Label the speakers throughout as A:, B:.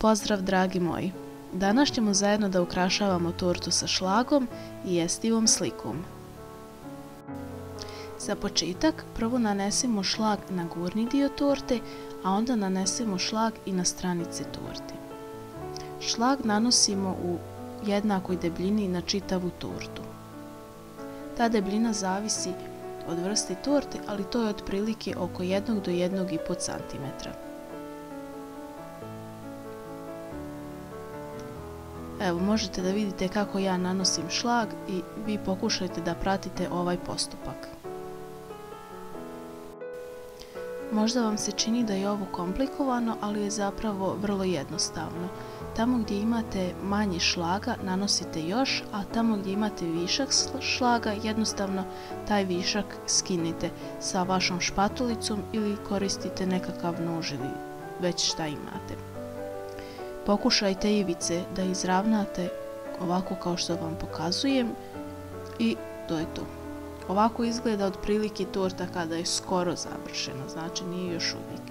A: Pozdrav dragi moji! Danas ćemo zajedno da ukrašavamo tortu sa šlagom i jestivom slikom. Za početak prvo nanesemo šlag na gornji dio torte, a onda nanesemo šlag i na stranice torte. Šlag nanosimo u jednakoj debljini na čitavu tortu. Ta debljina zavisi od vrste torte, ali to je otprilike oko 1 do 1,5 cm. Evo, možete da vidite kako ja nanosim šlag i vi pokušajte da pratite ovaj postupak. Možda vam se čini da je ovo komplikovano, ali je zapravo vrlo jednostavno. Tamo gdje imate manje šlaga nanosite još, a tamo gdje imate višak šlaga jednostavno taj višak skinite sa vašom špatulicom ili koristite nekakav nož ili već šta imate. Pokušajte ivice da izravnate ovako kao što vam pokazujem i to je to. Ovako izgleda otprilike torta kada je skoro završena, znači nije još uvijek.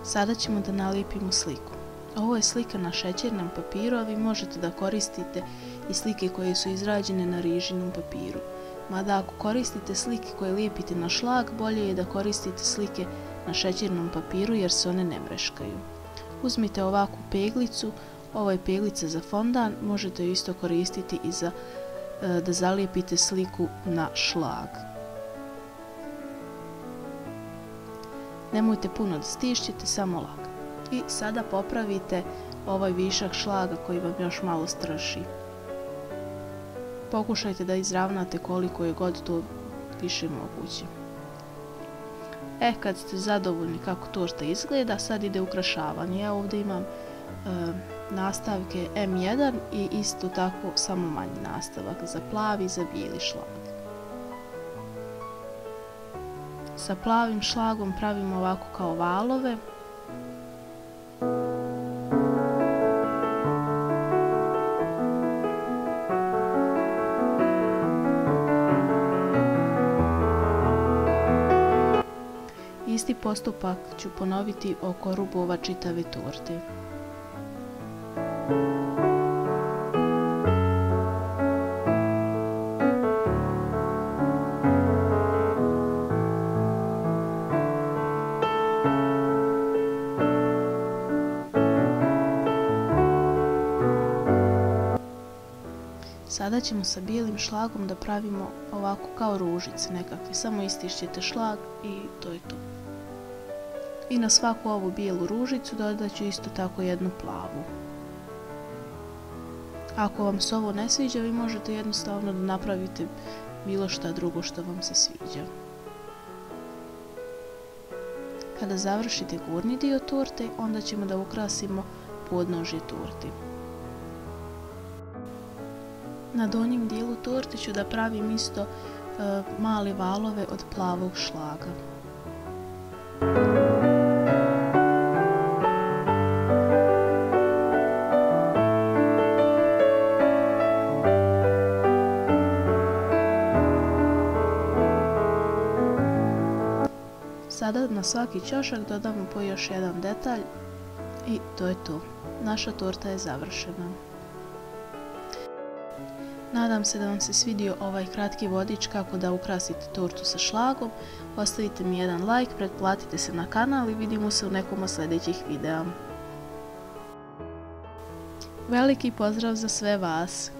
A: Sada ćemo da nalijepimo sliku. Ovo je slika na šećernom papiru, a vi možete da koristite i slike koje su izrađene na rižinom papiru. Mada ako koristite slike koje lijepite na šlag, bolje je da koristite slike na šećernom papiru jer se one ne mreškaju. Uzmite ovakvu peglicu, ovo je peglica za fondan, možete ju isto koristiti i da zalijepite sliku na šlag. Nemojte puno da stišćete, samo lagano. I sada popravite ovaj višak šlaga koji vam još malo strši. Pokušajte da izravnate koliko je god to više moguće. Kad ste zadovoljni kako torta izgleda, sad ide ukrašavanje. Ja ovdje imam nastavke M1 i isto tako samo manji nastavak za plavi i za bijeli šlag. Sa plavim šlagom pravimo ovako kao valove. Isti postupak ću ponoviti oko rubova čitave torte. Sada ćemo sa bijelim šlagom da pravimo ovako kao ružice nekakve, samo istišćete šlag i to je to. I na svaku ovu bijelu ružicu dodat ću isto tako jednu plavu. Ako vam se ovo ne sviđa, vi možete jednostavno da napravite bilo šta drugo što vam se sviđa. Kada završite gornji dio torte, onda ćemo da ukrasimo podnožje torte. Na donjem dijelu torte ću da pravim isto male valove od plavog šlaga. Sada na svaki ćošak dodamo po još jedan detalj i to je to. Naša torta je završena. Nadam se da vam se svidio ovaj kratki vodič kako da ukrasite tortu sa šlagom. Ostavite mi jedan like, pretplatite se na kanal i vidimo se u nekom od sljedećih videa. Veliki pozdrav za sve vas!